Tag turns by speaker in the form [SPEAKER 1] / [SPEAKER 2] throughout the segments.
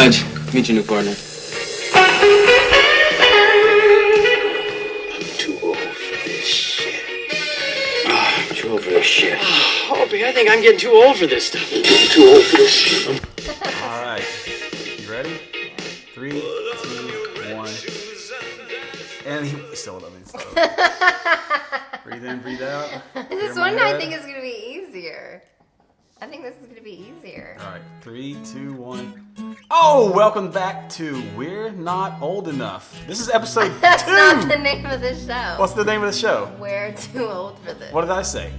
[SPEAKER 1] Raj, meet your new partner.
[SPEAKER 2] I'm too old for this shit. I'm too old for this shit.
[SPEAKER 3] Opie, I think I'm getting too old for this stuff.
[SPEAKER 2] I'm too old for this shit.
[SPEAKER 4] All right. You ready? 3, 2, 1. And he still doesn't stop. Breathe in, breathe out.
[SPEAKER 5] This one I think is going to be easier. I think this is going to be easier.
[SPEAKER 4] All right. 3, 2, 1. Oh, welcome back to We're Not Old Enough. This is episode 2.
[SPEAKER 5] That's not the name of the show.
[SPEAKER 4] What's the name of the show?
[SPEAKER 5] We're too old for this.
[SPEAKER 4] What did I say?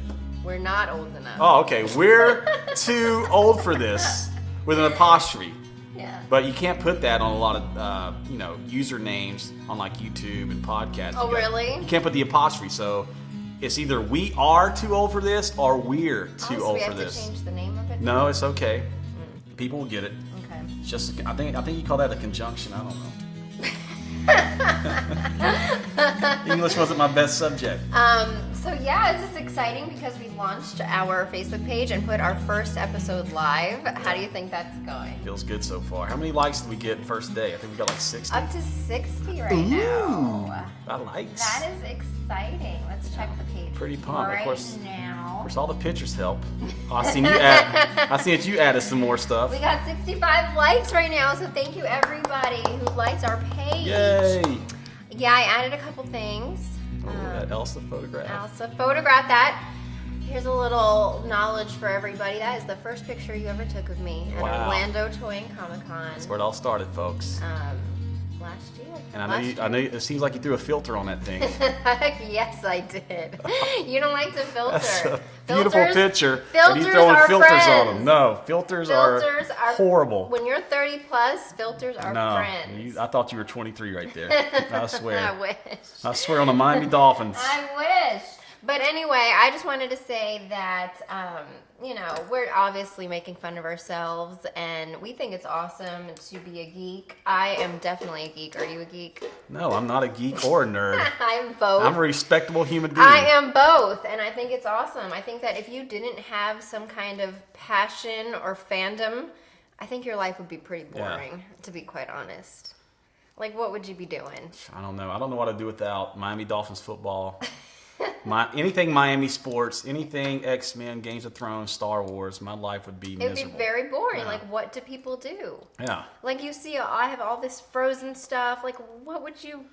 [SPEAKER 5] We're not old enough.
[SPEAKER 4] Oh, okay. We're too old for this with an apostrophe.
[SPEAKER 5] Yeah.
[SPEAKER 4] But you can't put that on a lot of, usernames on like YouTube and podcasts.
[SPEAKER 5] Oh, really?
[SPEAKER 4] You can't put the apostrophe. So it's either we are too old for this or we're too
[SPEAKER 5] so
[SPEAKER 4] old
[SPEAKER 5] we
[SPEAKER 4] for
[SPEAKER 5] have
[SPEAKER 4] this.
[SPEAKER 5] to change the name of it?
[SPEAKER 4] No, it's okay. People will get it.
[SPEAKER 5] Okay.
[SPEAKER 4] It's just, I think you call that a conjunction. I don't know. English wasn't my best subject.
[SPEAKER 5] So yeah, it's just exciting because we launched our Facebook page and put our first episode live. How do you think that's going?
[SPEAKER 4] Feels good so far. How many likes did we get first day? I think we got like 60.
[SPEAKER 5] Up to 60 right now.
[SPEAKER 4] That likes.
[SPEAKER 5] That is exciting. Let's check the page.
[SPEAKER 4] Pretty pumped.
[SPEAKER 5] Right
[SPEAKER 4] Of course,
[SPEAKER 5] now.
[SPEAKER 4] Of course, all the pictures help. Oh, I seen that you added some more stuff.
[SPEAKER 5] We got 65 likes right now, so thank you everybody who likes our page.
[SPEAKER 4] Yay!
[SPEAKER 5] Yeah, I added a couple things.
[SPEAKER 4] That Elsa photograph.
[SPEAKER 5] Elsa photographed that. Here's a little knowledge for everybody. That is the first picture you ever took of me at
[SPEAKER 4] Wow.
[SPEAKER 5] Orlando Toy and Comic Con
[SPEAKER 4] That's where it all started, folks.
[SPEAKER 5] last year.
[SPEAKER 4] And I know. It seems like you threw a filter on that thing.
[SPEAKER 5] Yes, I did. You don't like to filter.
[SPEAKER 4] That's a beautiful picture.
[SPEAKER 5] Filters
[SPEAKER 4] and you throwing
[SPEAKER 5] are
[SPEAKER 4] filters
[SPEAKER 5] friends.
[SPEAKER 4] on them. No, filters are horrible.
[SPEAKER 5] When you're 30 plus, filters are friends.
[SPEAKER 4] I thought you were 23 right there. I swear.
[SPEAKER 5] I wish.
[SPEAKER 4] I swear on the Miami Dolphins.
[SPEAKER 5] I wish. But anyway, I just wanted to say that, we're obviously making fun of ourselves, and we think it's awesome to be a geek. I am definitely a geek. Are you a geek?
[SPEAKER 4] No, I'm not a geek or a nerd.
[SPEAKER 5] I'm both.
[SPEAKER 4] I'm a respectable human being.
[SPEAKER 5] I am both, and I think it's awesome. I think that if you didn't have some kind of passion or fandom, I think your life would be pretty boring, to be quite honest. Like, what would you be doing?
[SPEAKER 4] I don't know. I don't know what I'd do without Miami Dolphins football. Anything Miami sports, anything X-Men, Games of Thrones, Star Wars, my life would be miserable.
[SPEAKER 5] It would be very boring.
[SPEAKER 4] Yeah.
[SPEAKER 5] Like, what do people do?
[SPEAKER 4] Yeah.
[SPEAKER 5] Like, you see, I have all this Frozen stuff. Like, what would you...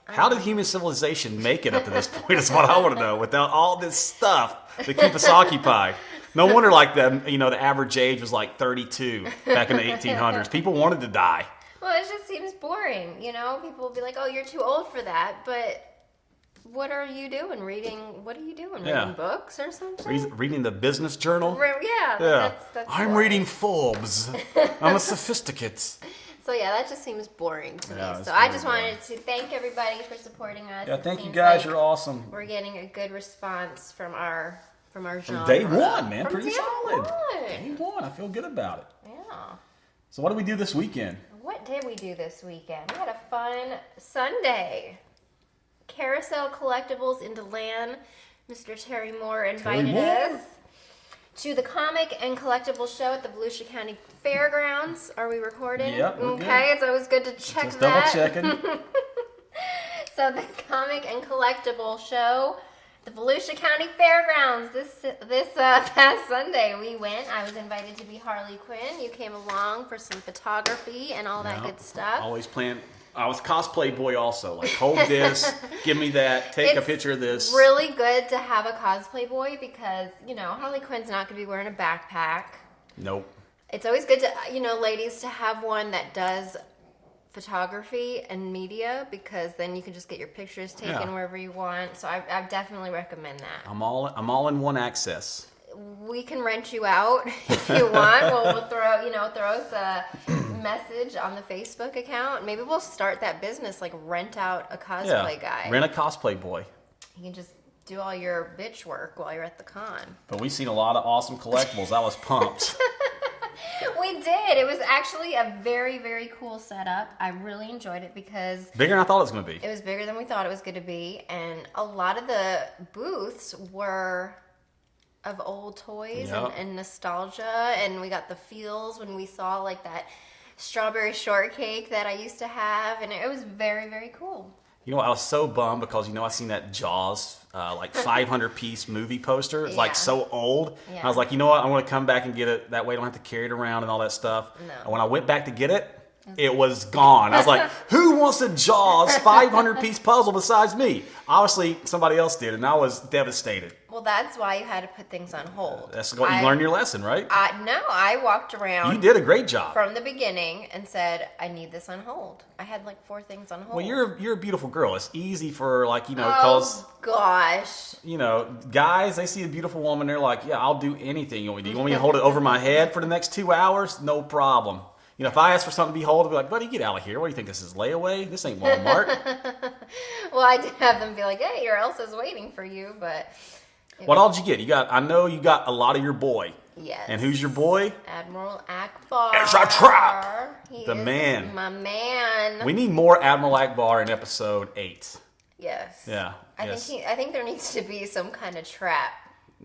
[SPEAKER 4] How did human civilization make it up to this point is what I want to know, without all this stuff to keep us occupied. No wonder, the average age was like 32 back in the 1800s. People wanted to die.
[SPEAKER 5] Well, it just seems boring, People will be like, oh, you're too old for that, but... What are you doing? What are you doing? Reading books or something?
[SPEAKER 4] Reading the business journal?
[SPEAKER 5] Yeah. That's
[SPEAKER 4] I'm
[SPEAKER 5] boring.
[SPEAKER 4] reading Forbes. I'm a sophisticate.
[SPEAKER 5] So yeah, that just seems boring to me. So
[SPEAKER 4] it's
[SPEAKER 5] I
[SPEAKER 4] really
[SPEAKER 5] just wanted to thank everybody for supporting us.
[SPEAKER 4] Yeah,
[SPEAKER 5] It
[SPEAKER 4] thank you
[SPEAKER 5] seems
[SPEAKER 4] guys.
[SPEAKER 5] like
[SPEAKER 4] You're awesome.
[SPEAKER 5] We're getting a good response from our genre.
[SPEAKER 4] From day one, man.
[SPEAKER 5] From
[SPEAKER 4] Pretty
[SPEAKER 5] day
[SPEAKER 4] solid.
[SPEAKER 5] one.
[SPEAKER 4] Day one. I feel good about it.
[SPEAKER 5] Yeah.
[SPEAKER 4] So what did we do this weekend?
[SPEAKER 5] What did we do this weekend? We had a fun Sunday. Carousel Collectibles in Deland. Mr. Terry Moore invited us to the comic and collectible show at the Volusia County Fairgrounds. Are we recording?
[SPEAKER 4] Yep, we're
[SPEAKER 5] okay,
[SPEAKER 4] good.
[SPEAKER 5] It's always good to check
[SPEAKER 4] Just
[SPEAKER 5] that.
[SPEAKER 4] double checking.
[SPEAKER 5] So the comic and collectible show, the Volusia County Fairgrounds. This past Sunday we went. I was invited to be Harley Quinn. You came along for some photography and all that good stuff.
[SPEAKER 4] Always playing. I was cosplay boy also. Like, hold this, give me that, take a picture of this.
[SPEAKER 5] It's really good to have a cosplay boy because, Harley Quinn's not going to be wearing a backpack.
[SPEAKER 4] Nope.
[SPEAKER 5] It's always good to, ladies, to have one that does photography and media because then you can just get your pictures taken wherever you want. So I definitely recommend that.
[SPEAKER 4] I'm all in one access.
[SPEAKER 5] We can rent you out if you want. We'll throw us a message on the Facebook account. Maybe we'll start that business, like rent out a cosplay guy.
[SPEAKER 4] Rent a cosplay boy.
[SPEAKER 5] You can just do all your bitch work while you're at the con.
[SPEAKER 4] But we've seen a lot of awesome collectibles. I was pumped.
[SPEAKER 5] We did. It was actually a very, very cool setup. I really enjoyed it because...
[SPEAKER 4] Bigger than I thought it was going to be.
[SPEAKER 5] It was bigger than we thought it was going to be. And a lot of the booths were of old toys and nostalgia. And we got the feels when we saw like that strawberry shortcake that I used to have, and it was very, very cool.
[SPEAKER 4] You know, I was so bummed because, I seen that Jaws, like 500-piece movie poster. It's
[SPEAKER 5] Yeah.
[SPEAKER 4] like so old.
[SPEAKER 5] Yeah.
[SPEAKER 4] I was like, you know what? I want to come back and get it. That way I don't have to carry it around and all that stuff.
[SPEAKER 5] No.
[SPEAKER 4] And when I went back to get it, it was gone. I was like, who wants a Jaws 500-piece puzzle besides me? Obviously, somebody else did, and I was devastated.
[SPEAKER 5] Well, that's why you had to put things on hold.
[SPEAKER 4] That's what you learned your lesson, right?
[SPEAKER 5] No, I walked around.
[SPEAKER 4] You did a great job.
[SPEAKER 5] From the beginning and said, I need this on hold. I had like 4 things on hold.
[SPEAKER 4] Well, you're a beautiful girl. It's easy for because
[SPEAKER 5] gosh.
[SPEAKER 4] Guys, they see a beautiful woman, they're like, yeah, I'll do anything you want me to. You want me to hold it over my head for the next 2 hours? No problem. If I ask for something to be held, I'll be like, buddy, get out of here. What do you think this is, layaway? This ain't Walmart.
[SPEAKER 5] Well, I did have them be like, hey, your Elsa's waiting for you, but...
[SPEAKER 4] What all did you get? I know you got a lot of your boy.
[SPEAKER 5] Yes.
[SPEAKER 4] And who's your boy?
[SPEAKER 5] Admiral Akbar.
[SPEAKER 4] It's a trap!
[SPEAKER 5] He
[SPEAKER 4] The
[SPEAKER 5] is
[SPEAKER 4] man.
[SPEAKER 5] My man.
[SPEAKER 4] We need more Admiral Akbar in episode 8.
[SPEAKER 5] Yes.
[SPEAKER 4] Yeah.
[SPEAKER 5] I think there needs to be some kind of trap.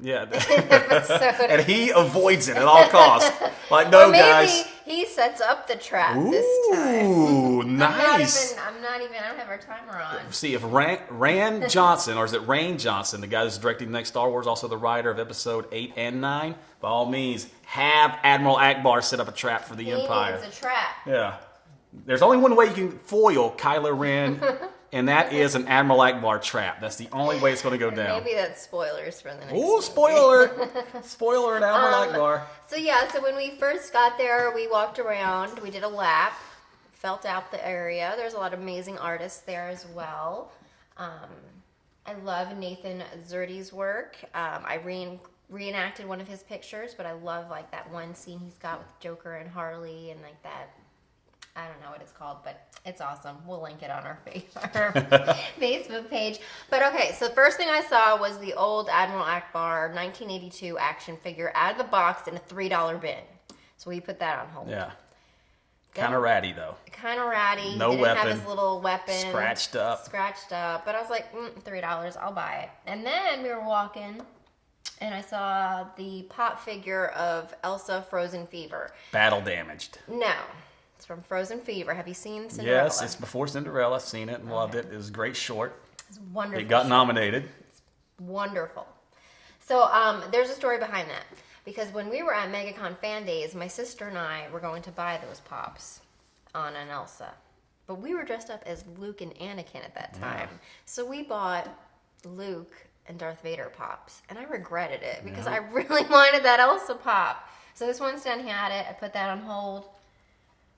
[SPEAKER 4] Yeah.
[SPEAKER 5] Episode.
[SPEAKER 4] And he avoids it at all costs. Like, no,
[SPEAKER 5] or maybe
[SPEAKER 4] guys.
[SPEAKER 5] he sets up the trap this time.
[SPEAKER 4] Ooh, nice.
[SPEAKER 5] I don't have our timer on.
[SPEAKER 4] See, if Rand Johnson, or is it Rain Johnson, the guy that's directing the next Star Wars, also the writer of episode 8 and 9, by all means, have Admiral Akbar set up a trap for the Empire.
[SPEAKER 5] He needs a trap.
[SPEAKER 4] Yeah. There's only one way you can foil Kylo Ren, and that is an Admiral Akbar trap. That's the only way it's going to go down.
[SPEAKER 5] Maybe that's spoilers for the next
[SPEAKER 4] Ooh,
[SPEAKER 5] movie.
[SPEAKER 4] spoiler! Spoiler at Admiral Akbar.
[SPEAKER 5] So when we first got there, we walked around, we did a lap, felt out the area. There's a lot of amazing artists there as well. I love Nathan Zerdy's work. I reenacted one of his pictures, but I love like that one scene he's got with Joker and Harley and like that. I don't know what it's called, but it's awesome. We'll link it on our Facebook page. But okay, so the first thing I saw was the old Admiral Akbar 1982 action figure out of the box in a $3 bin. So we put that on hold.
[SPEAKER 4] Yeah. Kind of ratty, though.
[SPEAKER 5] Kind of ratty.
[SPEAKER 4] No
[SPEAKER 5] he didn't
[SPEAKER 4] weapon.
[SPEAKER 5] have his little weapon.
[SPEAKER 4] Scratched up.
[SPEAKER 5] But I was like, $3, I'll buy it. And then we were walking, and I saw the pop figure of Elsa Frozen Fever.
[SPEAKER 4] Battle damaged.
[SPEAKER 5] No. It's from Frozen Fever. Have you seen Cinderella?
[SPEAKER 4] Yes, it's before Cinderella. I've seen it and loved it. It was a great short.
[SPEAKER 5] It's wonderful.
[SPEAKER 4] It got nominated.
[SPEAKER 5] It's wonderful. So there's a story behind that. Because when we were at MegaCon Fan Days, my sister and I were going to buy those pops on an Elsa. But we were dressed up as Luke and Anakin at that time. Yeah. So we bought Luke and Darth Vader pops. And I regretted it because I really wanted that Elsa pop. So this one stand had it. I put that on hold.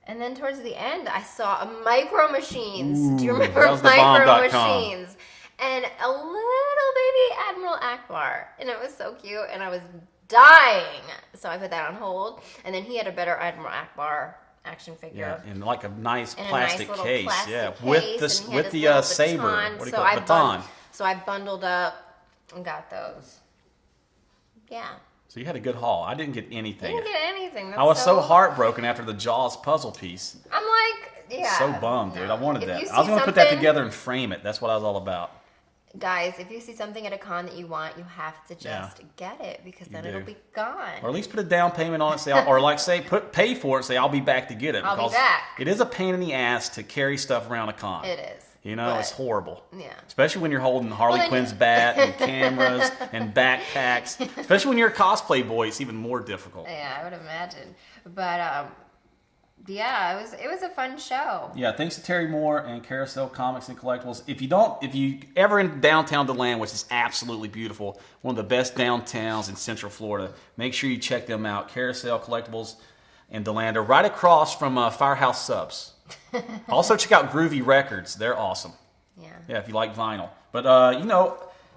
[SPEAKER 5] And then towards the end, I saw a Micro Machines. Do you remember Micro Machines? And a little baby Admiral Akbar. And it was so cute. And I was dying. So I put that on hold. And then he had a better Admiral Akbar action figure.
[SPEAKER 4] Yeah, in like a nice plastic case.
[SPEAKER 5] Case,
[SPEAKER 4] with the saber. What do you call it? Baton.
[SPEAKER 5] So I bundled up and got those. Yeah.
[SPEAKER 4] So you had a good haul. I didn't get anything.
[SPEAKER 5] You didn't get anything. That's
[SPEAKER 4] I was so heartbroken after the Jaws puzzle piece.
[SPEAKER 5] I'm like, yeah.
[SPEAKER 4] So bummed, dude. I wanted that.
[SPEAKER 5] I
[SPEAKER 4] was going to put that together and frame it. That's what I was all about.
[SPEAKER 5] Guys, if you see something at a con that you want, you have to just get it because then it'll be gone.
[SPEAKER 4] Or at least put a down payment on it. Pay for it. Say I'll be back to get it.
[SPEAKER 5] I'll be back.
[SPEAKER 4] It is a pain in the ass to carry stuff around a con.
[SPEAKER 5] It is.
[SPEAKER 4] It's horrible.
[SPEAKER 5] Yeah.
[SPEAKER 4] Especially when you're holding Harley Quinn's bat and cameras and backpacks. Especially when you're a cosplay boy, it's even more difficult.
[SPEAKER 5] Yeah, I would imagine. But it was a fun show.
[SPEAKER 4] Yeah, thanks to Terry Moore and Carousel Comics and Collectibles. If you ever in downtown Deland, which is absolutely beautiful, one of the best downtowns in Central Florida, make sure you check them out. Carousel Collectibles in Deland, right across from Firehouse Subs. Also check out Groovy Records. They're awesome. Yeah, if you like vinyl. But,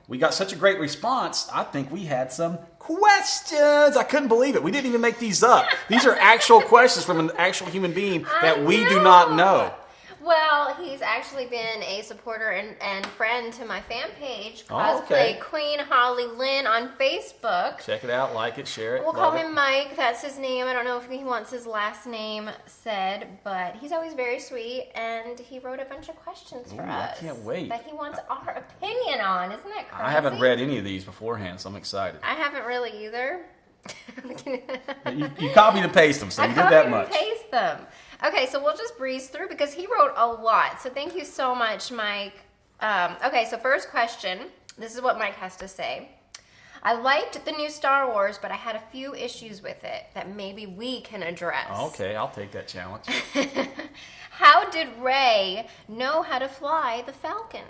[SPEAKER 4] we got such a great response, I think we had some questions. I couldn't believe it. We didn't even make these up. These are actual questions from an actual human being that we do not know.
[SPEAKER 5] Well, he's actually been a supporter and friend to my fan page, Cosplay Queen Holly Lynn on Facebook.
[SPEAKER 4] Check it out, like it, share it.
[SPEAKER 5] We'll call him Mike. That's his name. I don't know if he wants his last name said, but he's always very sweet, and he wrote a bunch of questions for us.
[SPEAKER 4] I can't wait.
[SPEAKER 5] That he wants our opinion on. Isn't that crazy?
[SPEAKER 4] I haven't read any of these beforehand, so I'm excited.
[SPEAKER 5] I haven't really either.
[SPEAKER 4] You copied and pasted them, so you did that much.
[SPEAKER 5] I paste them. Okay, so we'll just breeze through because he wrote a lot. So thank you so much, Mike. Okay, so first question. This is what Mike has to say. I liked the new Star Wars, but I had a few issues with it that maybe we can address.
[SPEAKER 4] Okay, I'll take that challenge.
[SPEAKER 5] How did Rey know how to fly the Falcon?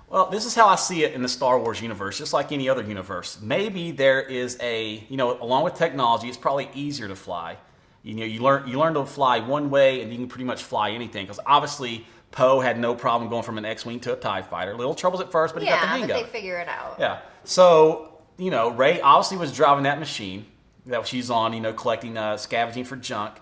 [SPEAKER 4] Well, this is how I see it in the Star Wars universe, just like any other universe. Maybe there is along with technology, it's probably easier to fly. You learn to fly one way, and you can pretty much fly anything. Because obviously, Poe had no problem going from an X-wing to a TIE fighter. Little troubles at first, but he got the hang of it.
[SPEAKER 5] Yeah, but they figure it out.
[SPEAKER 4] Yeah. So Rey obviously was driving that machine that she's on, collecting, scavenging for junk.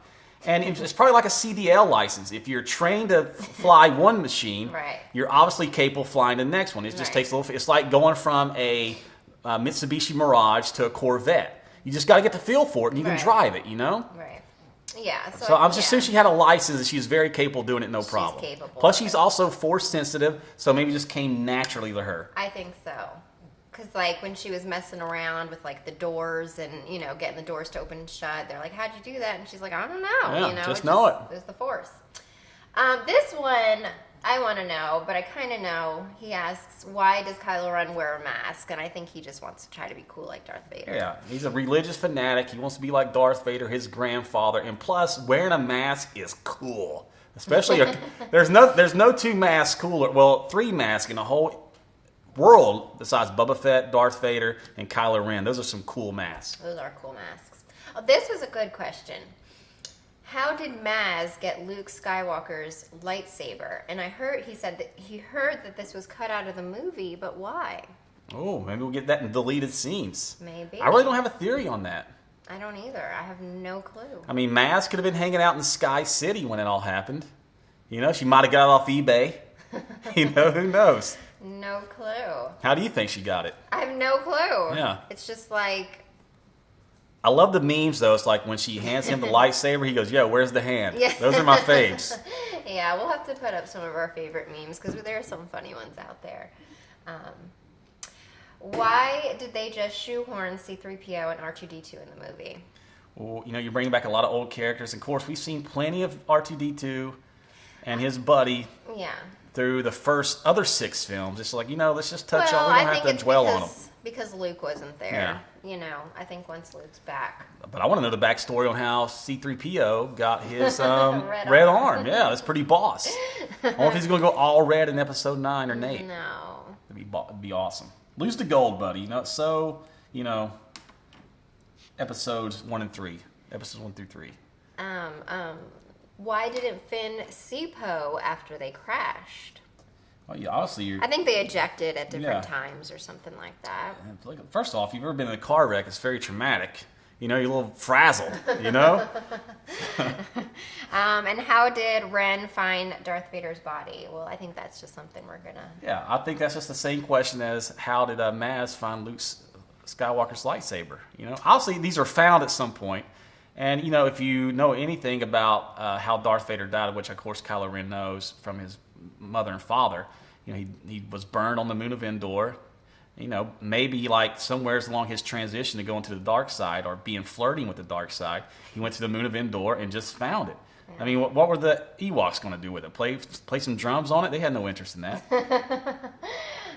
[SPEAKER 4] And it's probably like a CDL license. If you're trained to fly one machine,
[SPEAKER 5] right,
[SPEAKER 4] you're obviously capable of flying the next one. It just takes a little. It's like going from a Mitsubishi Mirage to a Corvette. You just got to get the feel for it, and you can drive it.
[SPEAKER 5] Right. Yeah.
[SPEAKER 4] So I'm just assuming she had a license, and she's very capable of doing it, no problem.
[SPEAKER 5] She's capable.
[SPEAKER 4] Plus, she's also force sensitive, so maybe it just came naturally to her.
[SPEAKER 5] I think so. Because, like, when she was messing around with, like, the doors and, getting the doors to open and shut, they're like, how'd you do that? And she's like, I don't know.
[SPEAKER 4] Yeah, just know it.
[SPEAKER 5] There's the force. This one, I want to know, but I kind of know. He asks, why does Kylo Ren wear a mask? And I think he just wants to try to be cool like Darth Vader.
[SPEAKER 4] Yeah, he's a religious fanatic. He wants to be like Darth Vader, his grandfather. And plus, wearing a mask is cool. Especially, there's no two masks cooler. Well, three masks in the whole world besides Boba Fett, Darth Vader, and Kylo Ren. Those are some cool masks.
[SPEAKER 5] Those are cool masks. Oh, this was a good question. How did Maz get Luke Skywalker's lightsaber? And he said that he heard that this was cut out of the movie, but why?
[SPEAKER 4] Oh, maybe we'll get that in deleted scenes.
[SPEAKER 5] Maybe.
[SPEAKER 4] I really don't have a theory on that.
[SPEAKER 5] I don't either. I have no clue.
[SPEAKER 4] I mean, Maz could have been hanging out in Sky City when it all happened. She might have got it off eBay. Who knows?
[SPEAKER 5] No clue.
[SPEAKER 4] How do you think she got it?
[SPEAKER 5] I have no clue.
[SPEAKER 4] Yeah.
[SPEAKER 5] It's just like...
[SPEAKER 4] I love the memes, though. It's like when she hands him the lightsaber, he goes, yo, where's the hand?
[SPEAKER 5] Yeah.
[SPEAKER 4] Those are my faves.
[SPEAKER 5] Yeah, we'll have to put up some of our favorite memes because there are some funny ones out there. Why did they just shoehorn C-3PO and R2-D2 in the movie?
[SPEAKER 4] Well, you're bringing back a lot of old characters. Of course, we've seen plenty of R2-D2 and his buddy.
[SPEAKER 5] Yeah.
[SPEAKER 4] Through the first other 6 films. It's like, let's just touch on. We don't have to dwell on them.
[SPEAKER 5] Because Luke wasn't there.
[SPEAKER 4] Yeah.
[SPEAKER 5] I think once Luke's back.
[SPEAKER 4] But I want to know the backstory on how C-3PO got his red arm. Yeah, that's pretty boss. I wonder if he's going to go all red in episode 9 or 8.
[SPEAKER 5] No.
[SPEAKER 4] It'd be awesome. Lose the gold, buddy. Episodes 1 and 3. Episodes 1 through 3.
[SPEAKER 5] Why didn't Finn see Poe after they crashed?
[SPEAKER 4] Well, obviously
[SPEAKER 5] I think they ejected at different times or something like that.
[SPEAKER 4] First off, if you've ever been in a car wreck, it's very traumatic. You're a little frazzled,
[SPEAKER 5] And how did Ren find Darth Vader's body? Well, I think that's just something we're going to...
[SPEAKER 4] Yeah, I think that's just the same question as how did Maz find Luke Skywalker's lightsaber? Obviously these are found at some point. And, if you know anything about how Darth Vader died, which, of course, Kylo Ren knows from his mother and father, he was burned on the moon of Endor. Maybe, like, somewhere along his transition to go into the dark side or being flirting with the dark side, he went to the moon of Endor and just found it. Yeah. I mean, what were the Ewoks going to do with it? Play some drums on it? They had no interest in that.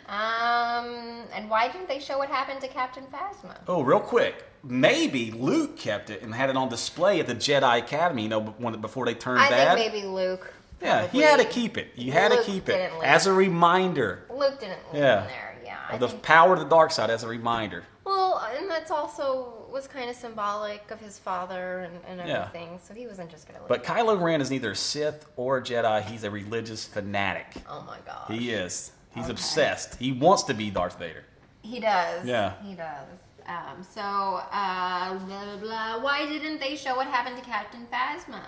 [SPEAKER 5] And why didn't they show what happened to Captain Phasma?
[SPEAKER 4] Oh, real quick. Maybe Luke kept it and had it on display at the Jedi Academy, before they turned bad.
[SPEAKER 5] I think maybe Luke.
[SPEAKER 4] Yeah, he had to keep it. You had to keep it as a reminder.
[SPEAKER 5] Luke didn't leave in there, yeah.
[SPEAKER 4] Of the power of the dark side as a reminder.
[SPEAKER 5] Well, and that's also was kind of symbolic of his father and everything, so he wasn't just going to leave.
[SPEAKER 4] But Kylo Ren is neither a Sith or a Jedi. He's a religious fanatic.
[SPEAKER 5] Oh my gosh.
[SPEAKER 4] He is. He's obsessed. He wants to be Darth Vader.
[SPEAKER 5] He does.
[SPEAKER 4] Yeah.
[SPEAKER 5] He does. Blah, blah, blah. Why didn't they show what happened to Captain Phasma?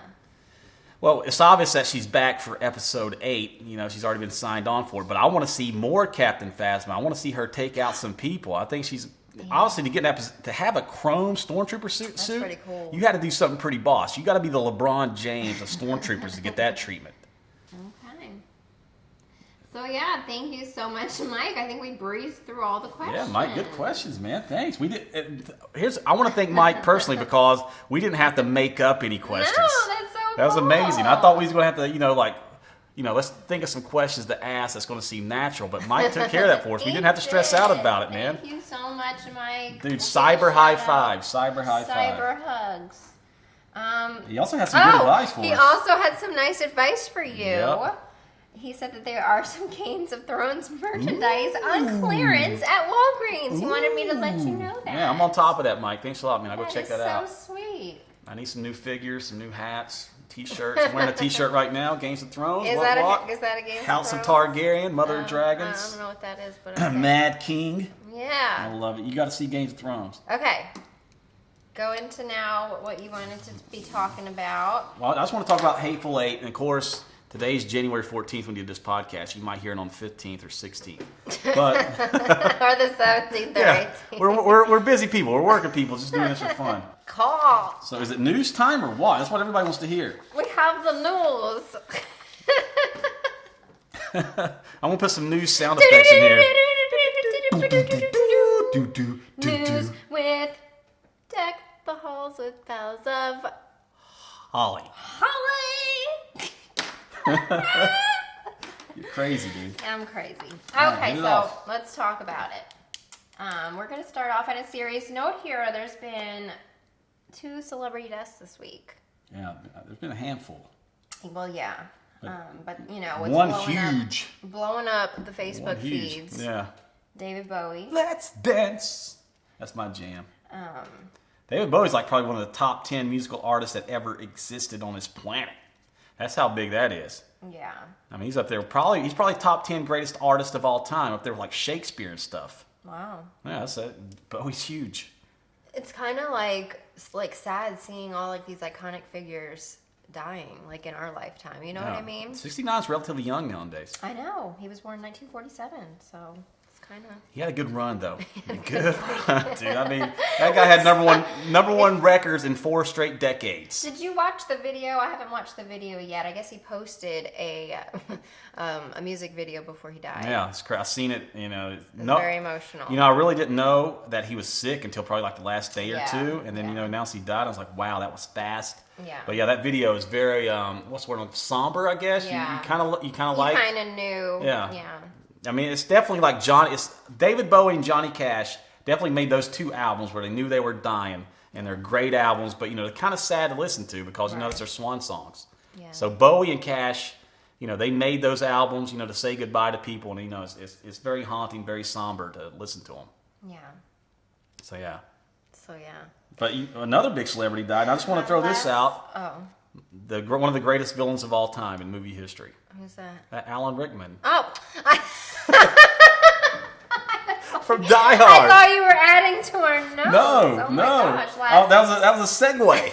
[SPEAKER 4] Well, it's obvious that she's back for episode 8. She's already been signed on for it. But I want to see more Captain Phasma. I want to see her take out some people. I think she's... Obviously, to have a chrome stormtrooper suit,
[SPEAKER 5] pretty cool.
[SPEAKER 4] You had to do something pretty boss. You got to be the LeBron James of stormtroopers to get that treatment.
[SPEAKER 5] Okay. So yeah, thank you so much, Mike. I think we breezed through all the questions.
[SPEAKER 4] Yeah, Mike, good questions, man. Thanks. We did. I want to thank Mike personally because we didn't have to make up any questions.
[SPEAKER 5] No, that's so
[SPEAKER 4] That was amazing. I thought we was going to have to, let's think of some questions to ask that's going to seem natural. But Mike took care of that for us. We didn't have to stress out about it, man.
[SPEAKER 5] Thank you so much, Mike.
[SPEAKER 4] Dude, cyber high five. Cyber high five.
[SPEAKER 5] Cyber hugs.
[SPEAKER 4] He also had some good advice for us.
[SPEAKER 5] He also had some nice advice for you.
[SPEAKER 4] Yep.
[SPEAKER 5] He said that there are some Games of Thrones merchandise on clearance at Walgreens. He wanted me to let you know that.
[SPEAKER 4] Yeah, I'm on top of that, Mike. Thanks a lot, man. I'll go check that out.
[SPEAKER 5] That's so sweet.
[SPEAKER 4] I need some new figures, some new hats, T-shirts. I'm wearing a T-shirt right now. Games of Thrones.
[SPEAKER 5] Is that a Game of
[SPEAKER 4] House of
[SPEAKER 5] Thrones?
[SPEAKER 4] Targaryen, Mother of
[SPEAKER 5] I
[SPEAKER 4] Dragons.
[SPEAKER 5] don't know what that is, but okay.
[SPEAKER 4] Mad King. I
[SPEAKER 5] Yeah.
[SPEAKER 4] love it. You got to see Games of Thrones.
[SPEAKER 5] Okay. Go into now what you wanted to be talking about.
[SPEAKER 4] Well, I just want to talk about Hateful Eight, and of course, today's January 14th when we did this podcast. You might hear it on the 15th or 16th, but
[SPEAKER 5] Or the 17th or
[SPEAKER 4] yeah,
[SPEAKER 5] 18th.
[SPEAKER 4] we're busy people. We're working people, just doing this for fun.
[SPEAKER 5] Call.
[SPEAKER 4] So, is it news time or what? That's what everybody wants to hear.
[SPEAKER 5] We have the news.
[SPEAKER 4] I'm gonna put some news sound effects in here.
[SPEAKER 5] News with Deck the Halls with Bells of
[SPEAKER 4] Holly.
[SPEAKER 5] Holly.
[SPEAKER 4] You're crazy, dude.
[SPEAKER 5] I'm crazy.
[SPEAKER 4] right,
[SPEAKER 5] Okay,
[SPEAKER 4] hit it
[SPEAKER 5] so
[SPEAKER 4] off.
[SPEAKER 5] let's talk about it. We're going to start off on a serious note here. There's been 2 celebrity deaths this week.
[SPEAKER 4] Yeah, there's been a handful.
[SPEAKER 5] Well, yeah. But you know, what's
[SPEAKER 4] One
[SPEAKER 5] blowing up the Facebook
[SPEAKER 4] One huge.
[SPEAKER 5] feeds.
[SPEAKER 4] Yeah.
[SPEAKER 5] David Bowie.
[SPEAKER 4] Let's dance. That's my jam. David Bowie's like probably one of the top 10 musical artists that ever existed on this planet. That's how big that is.
[SPEAKER 5] Yeah.
[SPEAKER 4] I mean, he's up there. He's probably top 10 greatest artist of all time, up there with like Shakespeare and stuff.
[SPEAKER 5] Wow.
[SPEAKER 4] Yeah, that's it. Bowie's huge.
[SPEAKER 5] It's kind of like sad seeing all like these iconic figures dying like in our lifetime. You know what I mean?
[SPEAKER 4] 69 is relatively young nowadays.
[SPEAKER 5] I know. He was born in 1947, so it's kind of.
[SPEAKER 4] He had a good run though. Good run, dude. I mean, that guy had number one records in 4 straight decades.
[SPEAKER 5] Did you watch the video? I haven't watched the video yet. I guess he posted a music video before he died.
[SPEAKER 4] Yeah, it's crazy. I've seen it. You know,
[SPEAKER 5] It's very emotional.
[SPEAKER 4] You know, I really didn't know that he was sick until probably like the last day or
[SPEAKER 5] Yeah,
[SPEAKER 4] two, and then
[SPEAKER 5] yeah.
[SPEAKER 4] you know, announced he died. I was like, wow, that was fast.
[SPEAKER 5] Yeah.
[SPEAKER 4] But yeah, that video is very what's the word? Like, somber, I guess.
[SPEAKER 5] Yeah.
[SPEAKER 4] You kind of
[SPEAKER 5] You
[SPEAKER 4] like.
[SPEAKER 5] kind of knew.
[SPEAKER 4] Yeah.
[SPEAKER 5] Yeah.
[SPEAKER 4] I mean, it's definitely like It's David Bowie and Johnny Cash definitely made those 2 albums where they knew they were dying, and they're great albums. But you know, they're kind of sad to listen to because you know it's their swan songs.
[SPEAKER 5] Yeah.
[SPEAKER 4] So Bowie and Cash, you know, they made those albums, you know, to say goodbye to people, and you know, it's very haunting, very somber to listen to them.
[SPEAKER 5] Yeah.
[SPEAKER 4] So yeah.
[SPEAKER 5] Yeah.
[SPEAKER 4] But another big celebrity died. I just want to throw this out.
[SPEAKER 5] Oh.
[SPEAKER 4] One of the greatest villains of all time in movie history.
[SPEAKER 5] Who's that?
[SPEAKER 4] Alan Rickman.
[SPEAKER 5] Oh.
[SPEAKER 4] From Die Hard.
[SPEAKER 5] I thought you were adding to our notes.
[SPEAKER 4] No,
[SPEAKER 5] Oh my
[SPEAKER 4] no.
[SPEAKER 5] gosh.
[SPEAKER 4] That was a segue.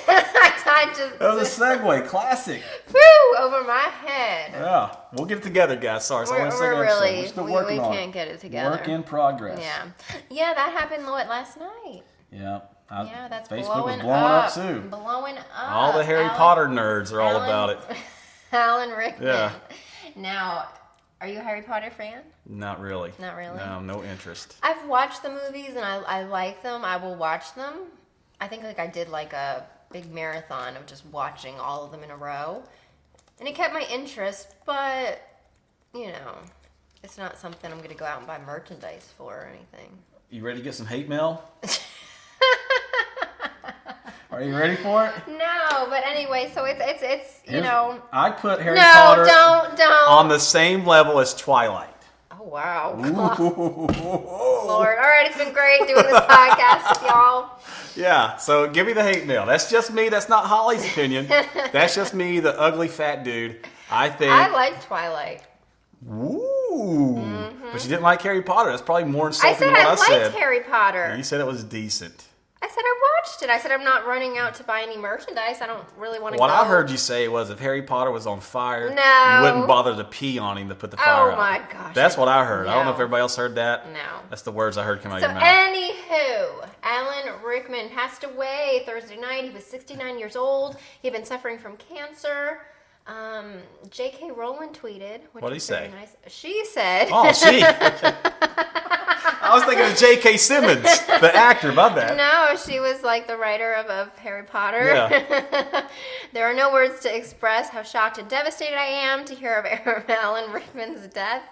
[SPEAKER 5] I just.
[SPEAKER 4] That was a segue. Classic.
[SPEAKER 5] Whew, over my head.
[SPEAKER 4] Yeah. We'll get it together, guys. Sorry, it's only a second
[SPEAKER 5] We're
[SPEAKER 4] episode.
[SPEAKER 5] really,
[SPEAKER 4] We're still
[SPEAKER 5] we
[SPEAKER 4] working on
[SPEAKER 5] can't
[SPEAKER 4] it.
[SPEAKER 5] get it together.
[SPEAKER 4] Work in progress.
[SPEAKER 5] Yeah. Yeah, that happened last night.
[SPEAKER 4] Yeah.
[SPEAKER 5] Yeah, that's
[SPEAKER 4] Facebook was
[SPEAKER 5] blowing
[SPEAKER 4] blowing up too.
[SPEAKER 5] Blowing up.
[SPEAKER 4] All the Harry Potter nerds are all about it.
[SPEAKER 5] Alan Rickman.
[SPEAKER 4] Yeah.
[SPEAKER 5] Now, are you a Harry Potter fan?
[SPEAKER 4] Not really.
[SPEAKER 5] Not really?
[SPEAKER 4] No interest.
[SPEAKER 5] I've watched the movies and I like them. I will watch them. I think like I did like a big marathon of just watching all of them in a row. And it kept my interest, but, you know, it's not something I'm going to go out and buy merchandise for or anything.
[SPEAKER 4] You ready to get some hate mail? Are you ready for it?
[SPEAKER 5] No, but anyway, so it's you know.
[SPEAKER 4] I put Harry Potter
[SPEAKER 5] don't.
[SPEAKER 4] on the same level as Twilight.
[SPEAKER 5] Oh wow, Lord! All right, it's been great doing this podcast with y'all.
[SPEAKER 4] Yeah, so give me the hate mail. That's just me. That's not Holly's opinion. That's just me, the ugly fat dude. I think.
[SPEAKER 5] I like Twilight.
[SPEAKER 4] Ooh, but you didn't like Harry Potter. That's probably more
[SPEAKER 5] I
[SPEAKER 4] insulting
[SPEAKER 5] said
[SPEAKER 4] than what I
[SPEAKER 5] I liked
[SPEAKER 4] said.
[SPEAKER 5] Harry Potter.
[SPEAKER 4] You said it was decent.
[SPEAKER 5] I said I watched it. I said I'm not running out to buy any merchandise. I don't really want to go.
[SPEAKER 4] What I heard you say was if Harry Potter was on fire,
[SPEAKER 5] No.
[SPEAKER 4] you wouldn't bother to pee on him to put the fire out.
[SPEAKER 5] Oh my gosh.
[SPEAKER 4] That's what I heard. I don't know
[SPEAKER 5] No.
[SPEAKER 4] if everybody else heard that.
[SPEAKER 5] No.
[SPEAKER 4] That's the words I heard come out
[SPEAKER 5] So
[SPEAKER 4] of your mouth.
[SPEAKER 5] anywho, Alan Rickman passed away Thursday night. He was 69 years old. He'd been suffering from cancer. J.K. Rowling tweeted. Which
[SPEAKER 4] What'd he
[SPEAKER 5] was very
[SPEAKER 4] say?
[SPEAKER 5] Nice. She said.
[SPEAKER 4] Oh, she. I was thinking of J.K. Simmons, the actor. My bad.
[SPEAKER 5] No, she was like the writer of Harry Potter.
[SPEAKER 4] Yeah.
[SPEAKER 5] There are no words to express how shocked and devastated I am to hear of Alan Rickman's death.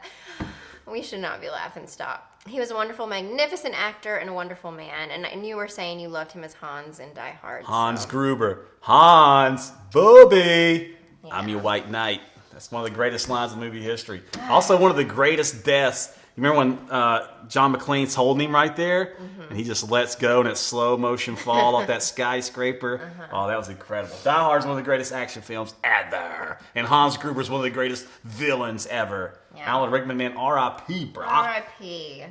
[SPEAKER 5] We should not be laughing. Stop. He was a wonderful, magnificent actor and a wonderful man. And you were saying you loved him as Hans in Die Hard.
[SPEAKER 4] Hans Gruber. Hans, Booby.
[SPEAKER 5] Yeah.
[SPEAKER 4] I'm your white knight. That's one of the greatest lines in movie history. Also, one of the greatest deaths. You remember when John McClane's holding him right there, and he just lets go, and it's slow motion fall off that skyscraper. Oh, that was incredible. Die Hard is one of the greatest action films ever, and Hans Gruber is one of the greatest villains ever.
[SPEAKER 5] Yeah.
[SPEAKER 4] Alan Rickman, man, R.I.P., bro.
[SPEAKER 5] R.I.P.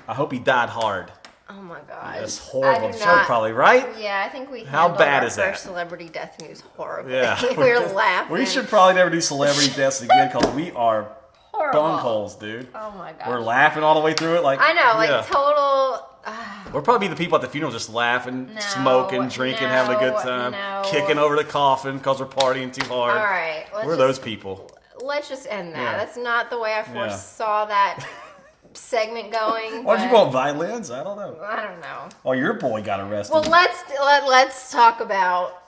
[SPEAKER 4] I hope he died hard.
[SPEAKER 5] Oh my gosh.
[SPEAKER 4] That's horrible.
[SPEAKER 5] I do
[SPEAKER 4] Show,
[SPEAKER 5] not-
[SPEAKER 4] probably, right?
[SPEAKER 5] Yeah, I think we
[SPEAKER 4] How
[SPEAKER 5] handled
[SPEAKER 4] bad
[SPEAKER 5] our
[SPEAKER 4] is that?
[SPEAKER 5] first celebrity death news horribly.
[SPEAKER 4] Yeah.
[SPEAKER 5] we were laughing.
[SPEAKER 4] We should probably never do celebrity deaths again because we are
[SPEAKER 5] Horrible.
[SPEAKER 4] bunkholes, dude.
[SPEAKER 5] Oh my gosh.
[SPEAKER 4] We're laughing all the way through it. Like
[SPEAKER 5] I know, like
[SPEAKER 4] yeah.
[SPEAKER 5] total.
[SPEAKER 4] We'll probably be the people at the funeral just laughing,
[SPEAKER 5] No,
[SPEAKER 4] smoking, drinking, having a good time,
[SPEAKER 5] no.
[SPEAKER 4] kicking over the coffin because we're partying too hard.
[SPEAKER 5] All right.
[SPEAKER 4] We're those people.
[SPEAKER 5] Let's just end that.
[SPEAKER 4] Yeah.
[SPEAKER 5] That's not the way I foresaw that segment going.
[SPEAKER 4] Why'd you
[SPEAKER 5] but
[SPEAKER 4] want violins? I don't know.
[SPEAKER 5] I don't know.
[SPEAKER 4] Oh, your boy got arrested.
[SPEAKER 5] Well, let's talk about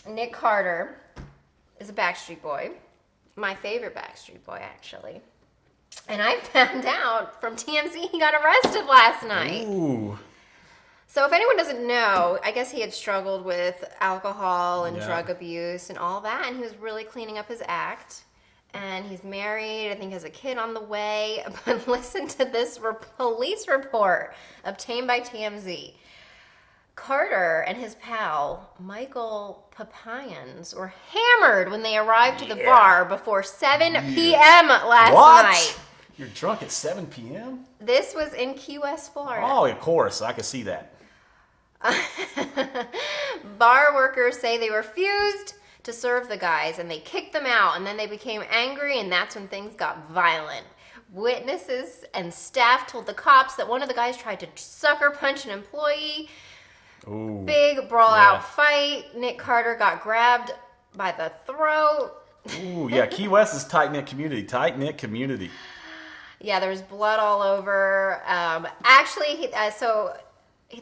[SPEAKER 5] Nick Carter is a Backstreet Boy. My favorite Backstreet Boy, actually. And I found out from TMZ he got arrested last night.
[SPEAKER 4] Ooh.
[SPEAKER 5] So if anyone doesn't know, I guess he had struggled with alcohol and
[SPEAKER 4] Yeah.
[SPEAKER 5] drug abuse and all that, and he was really cleaning up his act. And he's married, I think has a kid on the way. But listen to this police report obtained by TMZ. Carter and his pal, Michael Papayans, were hammered when they arrived to the bar before 7 p.m. last
[SPEAKER 4] What?
[SPEAKER 5] night.
[SPEAKER 4] You're drunk at 7 p.m.?
[SPEAKER 5] This was in Key West, Florida.
[SPEAKER 4] Oh, of course. I can see that.
[SPEAKER 5] Bar workers say they refused to serve the guys and they kicked them out, and then they became angry, and that's when things got violent. Witnesses and staff told the cops that one of the guys tried to sucker punch an employee.
[SPEAKER 4] Ooh.
[SPEAKER 5] Big brawl
[SPEAKER 4] Yeah.
[SPEAKER 5] out fight. Nick Carter got grabbed by the throat.
[SPEAKER 4] Ooh, yeah. Key West is tight-knit community. Tight-knit community.
[SPEAKER 5] Yeah, there was blood all over. Actually, so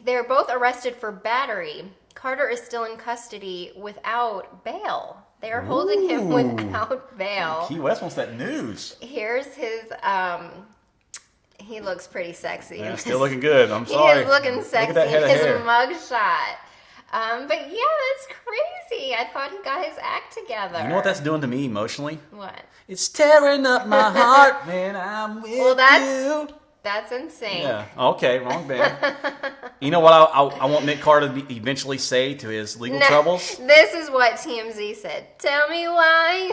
[SPEAKER 5] they're both arrested for battery. Carter is still in custody without bail. They are holding him
[SPEAKER 4] Ooh.
[SPEAKER 5] without bail.
[SPEAKER 4] Key West wants that news.
[SPEAKER 5] Here's his. He looks pretty sexy.
[SPEAKER 4] Yeah, still looking good. I'm
[SPEAKER 5] He
[SPEAKER 4] sorry.
[SPEAKER 5] is looking sexy
[SPEAKER 4] Look at that head
[SPEAKER 5] in
[SPEAKER 4] of
[SPEAKER 5] his
[SPEAKER 4] hair.
[SPEAKER 5] mugshot. But yeah, that's crazy. I thought he got his act together.
[SPEAKER 4] You know what that's doing to me emotionally?
[SPEAKER 5] What?
[SPEAKER 4] It's tearing up my heart, man. I'm with
[SPEAKER 5] Well,
[SPEAKER 4] you.
[SPEAKER 5] that's insane.
[SPEAKER 4] Yeah. Okay. Wrong band. You know what I want Nick Carter to eventually say to his legal troubles?
[SPEAKER 5] This is what TMZ said. Tell me why.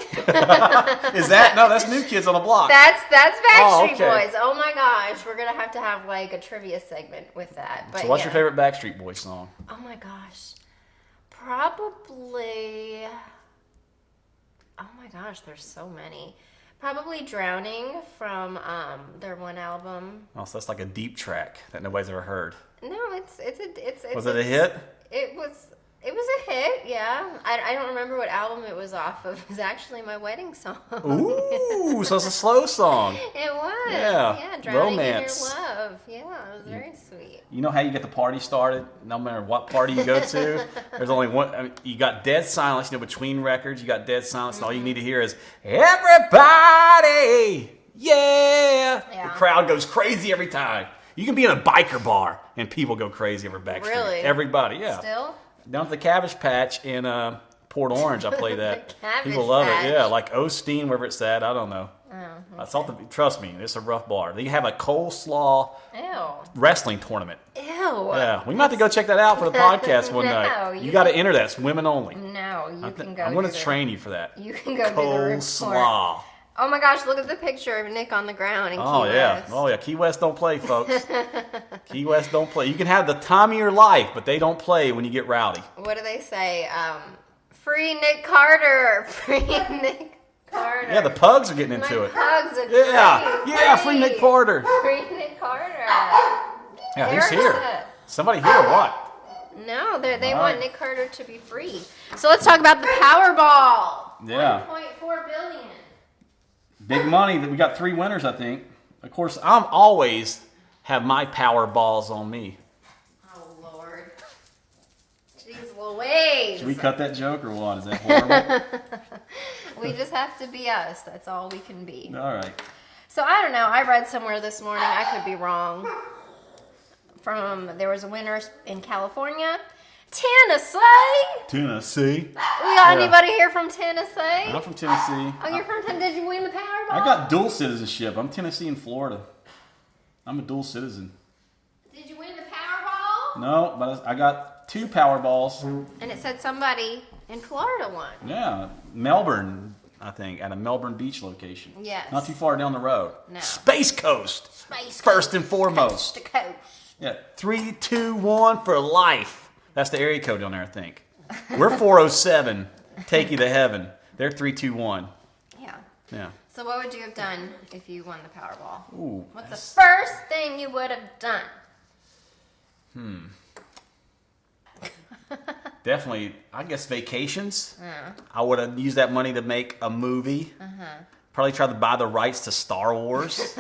[SPEAKER 4] Is that no? That's New Kids on the Block.
[SPEAKER 5] That's Backstreet
[SPEAKER 4] Oh, okay.
[SPEAKER 5] Boys. Oh my gosh, we're gonna have like a trivia segment with that. But
[SPEAKER 4] So what's
[SPEAKER 5] yeah.
[SPEAKER 4] your favorite Backstreet Boys song?
[SPEAKER 5] Oh my gosh, probably. Oh my gosh, there's so many. Probably "Drowning" from their one album.
[SPEAKER 4] Oh, so that's like a deep track that nobody's ever heard.
[SPEAKER 5] No, it's
[SPEAKER 4] Was it a hit?
[SPEAKER 5] It was a hit, yeah. I don't remember what album it was off of. It was actually my wedding song.
[SPEAKER 4] Ooh, so it's a slow song.
[SPEAKER 5] It was.
[SPEAKER 4] Yeah,
[SPEAKER 5] Yeah, Drowning
[SPEAKER 4] romance.
[SPEAKER 5] in Your Love. Yeah, it was very sweet.
[SPEAKER 4] You know how you get the party started? No matter what party you go to, there's only one. I mean, you got dead silence. You know, between records, you got dead silence, and all you need to hear is "Everybody, yeah."
[SPEAKER 5] Yeah.
[SPEAKER 4] The crowd goes crazy every time. You can be in a biker bar and people go crazy over Backstreet.
[SPEAKER 5] Really?
[SPEAKER 4] Everybody, yeah.
[SPEAKER 5] Still?
[SPEAKER 4] Down at the Cabbage Patch in Port Orange, I play that.
[SPEAKER 5] The Cabbage
[SPEAKER 4] People love
[SPEAKER 5] Patch.
[SPEAKER 4] it. Yeah, like Osteen, wherever it's at. I don't know.
[SPEAKER 5] Oh,
[SPEAKER 4] I saw the. Trust me, it's a rough bar. They have a coleslaw
[SPEAKER 5] ew.
[SPEAKER 4] wrestling tournament.
[SPEAKER 5] Ew.
[SPEAKER 4] Yeah, we might have to go check that out for the podcast one
[SPEAKER 5] No,
[SPEAKER 4] night.
[SPEAKER 5] you
[SPEAKER 4] You got to
[SPEAKER 5] can-
[SPEAKER 4] enter that. It's women only.
[SPEAKER 5] No, you can go.
[SPEAKER 4] I'm going
[SPEAKER 5] do
[SPEAKER 4] to
[SPEAKER 5] the-
[SPEAKER 4] train you for that.
[SPEAKER 5] You can go do the report.
[SPEAKER 4] Coleslaw.
[SPEAKER 5] Oh my gosh, look at the picture of Nick on the ground in
[SPEAKER 4] Oh
[SPEAKER 5] Key
[SPEAKER 4] yeah,
[SPEAKER 5] West.
[SPEAKER 4] oh yeah. Key West don't play, folks. Key West don't play. You can have the time of your life, but they don't play when you get rowdy.
[SPEAKER 5] What do they say? Free Nick Carter. Free Nick Carter.
[SPEAKER 4] Yeah, the pugs are getting
[SPEAKER 5] My
[SPEAKER 4] into it.
[SPEAKER 5] pugs are
[SPEAKER 4] Yeah, yeah. Free Nick Carter.
[SPEAKER 5] Free Nick Carter.
[SPEAKER 4] Yeah, who's
[SPEAKER 5] They're
[SPEAKER 4] here?
[SPEAKER 5] upset.
[SPEAKER 4] Somebody here or what?
[SPEAKER 5] No, they
[SPEAKER 4] All
[SPEAKER 5] want
[SPEAKER 4] right.
[SPEAKER 5] Nick Carter to be free. So let's talk about the Powerball.
[SPEAKER 4] Yeah.
[SPEAKER 5] 1.4 billion.
[SPEAKER 4] Big money. That we got 3 winners, I think. Of course, I'm always have my power balls on me.
[SPEAKER 5] Oh, Lord. Jeez Louise.
[SPEAKER 4] Should we cut that joke or what? Is that horrible?
[SPEAKER 5] We just have to be us. That's all we can be.
[SPEAKER 4] All right.
[SPEAKER 5] So I don't know. I read somewhere this morning. I could be wrong. There was a winner in California, Tennessee.
[SPEAKER 4] Tennessee.
[SPEAKER 5] We got anybody here from Tennessee?
[SPEAKER 4] I'm from Tennessee.
[SPEAKER 5] Oh, you're from Tennessee. Did you win the Powerball?
[SPEAKER 4] I got dual citizenship. I'm Tennessee and Florida. I'm a dual citizen.
[SPEAKER 5] Did you win the Powerball?
[SPEAKER 4] No, but I got 2 Powerballs.
[SPEAKER 5] And it said somebody in Florida won.
[SPEAKER 4] Yeah, Melbourne, I think, at a Melbourne beach location.
[SPEAKER 5] Yes.
[SPEAKER 4] Not too far down the road.
[SPEAKER 5] No.
[SPEAKER 4] Space Coast.
[SPEAKER 5] Space
[SPEAKER 4] First
[SPEAKER 5] Coast.
[SPEAKER 4] and foremost.
[SPEAKER 5] Coast to coast.
[SPEAKER 4] Yeah, 3, 2, 1 for life. That's the area code down there, I think. We're 407. Take you to heaven. They're 3, 2, 1.
[SPEAKER 5] Yeah.
[SPEAKER 4] Yeah.
[SPEAKER 5] So what would you have done if you won the Powerball?
[SPEAKER 4] Ooh.
[SPEAKER 5] What's the first thing you would have done?
[SPEAKER 4] Definitely, I guess vacations. I would have used that money to make a movie. Probably try to buy the rights to Star Wars.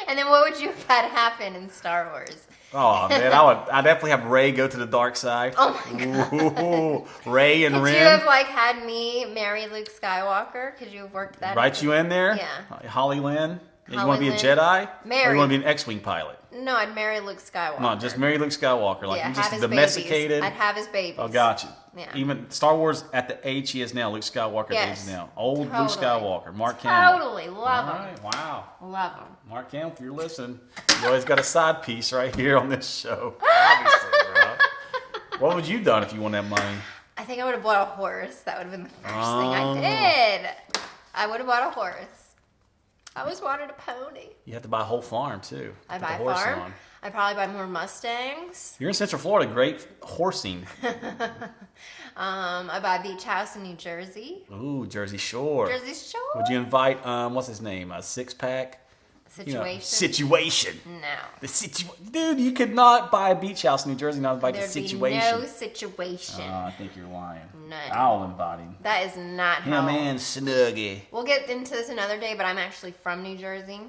[SPEAKER 5] And then what would you have had happen in Star Wars?
[SPEAKER 4] Oh man, I definitely have Ray go to the dark side.
[SPEAKER 5] Oh my god.
[SPEAKER 4] Ooh, Ray and
[SPEAKER 5] Could
[SPEAKER 4] Ren.
[SPEAKER 5] you have had me marry Luke Skywalker? Could you have worked that
[SPEAKER 4] Write you in there?
[SPEAKER 5] Yeah.
[SPEAKER 4] Holly Lynn. You
[SPEAKER 5] Holly
[SPEAKER 4] want to be a
[SPEAKER 5] Lynn.
[SPEAKER 4] Jedi? Or
[SPEAKER 5] Mary.
[SPEAKER 4] you want to be an X-Wing pilot?
[SPEAKER 5] No, I'd marry Luke Skywalker.
[SPEAKER 4] Come on, just marry Luke Skywalker. Like
[SPEAKER 5] yeah,
[SPEAKER 4] you
[SPEAKER 5] have
[SPEAKER 4] just
[SPEAKER 5] his
[SPEAKER 4] domesticated.
[SPEAKER 5] babies. I'd have his babies.
[SPEAKER 4] Oh, gotcha.
[SPEAKER 5] Yeah.
[SPEAKER 4] Even Star Wars at the age he is now, Luke Skywalker
[SPEAKER 5] Yes.
[SPEAKER 4] at the age now. Old Luke
[SPEAKER 5] Totally.
[SPEAKER 4] Skywalker, Mark Hamill.
[SPEAKER 5] Totally. Love
[SPEAKER 4] All
[SPEAKER 5] him.
[SPEAKER 4] right, wow.
[SPEAKER 5] Love him.
[SPEAKER 4] Mark Hamill, if you're listening, you always got a side piece right here on this show. Obviously, bro. What would you done if you won that money?
[SPEAKER 5] I think I would have bought a horse. That would have been the first thing I did. I would have bought a horse. I always wanted a pony.
[SPEAKER 4] You have to buy a whole farm too.
[SPEAKER 5] I'd
[SPEAKER 4] Put
[SPEAKER 5] buy
[SPEAKER 4] the
[SPEAKER 5] a
[SPEAKER 4] horse
[SPEAKER 5] farm.
[SPEAKER 4] on.
[SPEAKER 5] I'd probably buy more Mustangs.
[SPEAKER 4] You're in Central Florida, great horsing.
[SPEAKER 5] I'd buy a beach house in New Jersey.
[SPEAKER 4] Ooh, Jersey Shore.
[SPEAKER 5] Jersey Shore.
[SPEAKER 4] Would you invite what's his name? A Six Pack?
[SPEAKER 5] Situation.
[SPEAKER 4] Situation.
[SPEAKER 5] No.
[SPEAKER 4] Dude, you could not buy a beach house in New Jersey and not invite
[SPEAKER 5] There'd
[SPEAKER 4] the situation.
[SPEAKER 5] be no situation.
[SPEAKER 4] I think you're lying.
[SPEAKER 5] None.
[SPEAKER 4] I'll invite him.
[SPEAKER 5] That is not
[SPEAKER 4] Him
[SPEAKER 5] how.
[SPEAKER 4] and Snuggie.
[SPEAKER 5] We'll get into this another day, but I'm actually from New Jersey,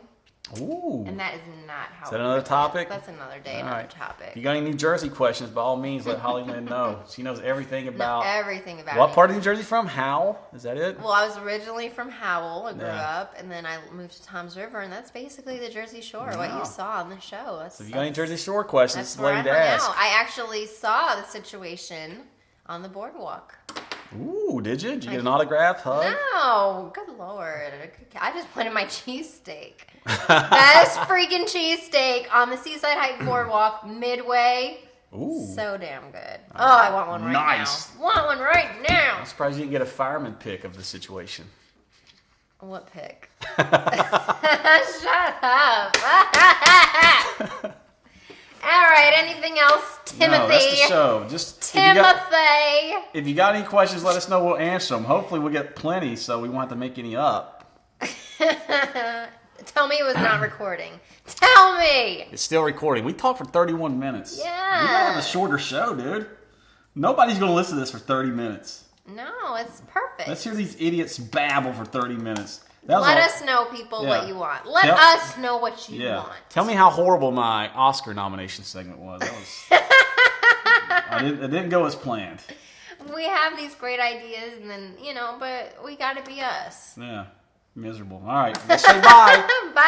[SPEAKER 4] Ooh.
[SPEAKER 5] and that is not how.
[SPEAKER 4] Is that another topic?
[SPEAKER 5] That's another day,
[SPEAKER 4] All
[SPEAKER 5] another
[SPEAKER 4] right.
[SPEAKER 5] topic.
[SPEAKER 4] If you got any New Jersey questions, by all means, let Holly Lynn know. She knows everything
[SPEAKER 5] Know
[SPEAKER 4] about.
[SPEAKER 5] everything about
[SPEAKER 4] What
[SPEAKER 5] it.
[SPEAKER 4] part of New Jersey from? Howell? Is that it?
[SPEAKER 5] Well, I was originally from Howell. I grew
[SPEAKER 4] Yeah.
[SPEAKER 5] up, and then I moved to Tom's River, and that's basically the Jersey Shore. What
[SPEAKER 4] Wow.
[SPEAKER 5] you saw on the show. That's,
[SPEAKER 4] So if you got any Jersey Shore questions,
[SPEAKER 5] that's where I
[SPEAKER 4] lady
[SPEAKER 5] hung
[SPEAKER 4] to ask.
[SPEAKER 5] out. I actually saw the situation on the boardwalk.
[SPEAKER 4] Ooh, did you? Did you get an autograph? Hug?
[SPEAKER 5] No, good lord. I just wanted my cheesesteak. Best freaking cheesesteak on the Seaside Heights Boardwalk, Midway.
[SPEAKER 4] Ooh.
[SPEAKER 5] So damn good. Oh, I want one right
[SPEAKER 4] Nice.
[SPEAKER 5] now. Want one right now.
[SPEAKER 4] I'm surprised you didn't get a fireman pick of the situation.
[SPEAKER 5] What pick? Shut up. All right, anything else, Timothy?
[SPEAKER 4] No, that's the show. Just
[SPEAKER 5] Timothy.
[SPEAKER 4] if you got any questions, let us know. We'll answer them. Hopefully, we'll get plenty, so we won't have to make any up.
[SPEAKER 5] Tell me it was not recording. Tell me.
[SPEAKER 4] It's still recording. We talked for 31 minutes.
[SPEAKER 5] Yeah.
[SPEAKER 4] We gotta have a shorter show, dude. Nobody's gonna listen to this for 30 minutes.
[SPEAKER 5] No, it's perfect.
[SPEAKER 4] Let's hear these idiots babble for 30 minutes.
[SPEAKER 5] Let us know, people,
[SPEAKER 4] Yeah.
[SPEAKER 5] what you want. Let
[SPEAKER 4] Tell-
[SPEAKER 5] us know what you
[SPEAKER 4] Yeah.
[SPEAKER 5] want.
[SPEAKER 4] Tell me how horrible my Oscar nomination segment was. That was. It didn't go as planned.
[SPEAKER 5] We have these great ideas, and then, but we got to be us.
[SPEAKER 4] Yeah. Miserable. All right. Let's say bye.
[SPEAKER 5] Bye.